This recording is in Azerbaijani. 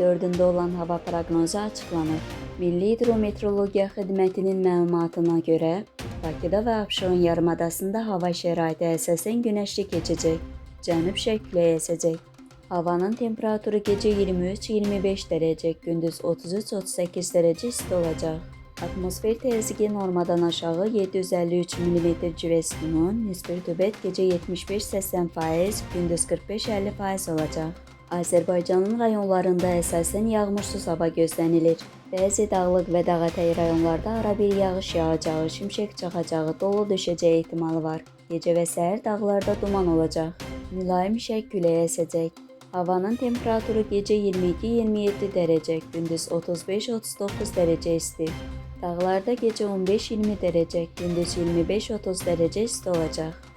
24-də olan hava proqnozu açıqlanır. Milli Hidrometeorologiya Xidmətinin məlumatına görə, Bakıda və Abşeron yarımadasında hava şəraiti əsasən günəşli keçəcək, cənub-şərq küləyi əsəcək. Havanın temperaturu gecə 23-25 dərəcə, gündüz 33-38 dərəcə isti olacaq. Atmosfer təzyiqi normadan aşağı 753 mm civə sütunu, nisbi rütubət gecə 75-80%, gündüz 45-50% olacaq. Azərbaycanın rayonlarında əsasən yağmursuz hava gözlənilir. Bəzi dağlıq və dağətəyi rayonlarda arabir yağış yağacağı, şimşək çaxacağı, dolu düşəcəyi ehtimalı var. Gecə və səhər dağlarda duman olacaq. Mülayim şərq küləyi əsəcək. Havanın temperaturu gecə 22-27 dərəcə, gündüz 35-39 dərəcə isti. Dağlarda gecə 15-20 dərəcə, gündüz 25-30 dərəcə isti olacaq.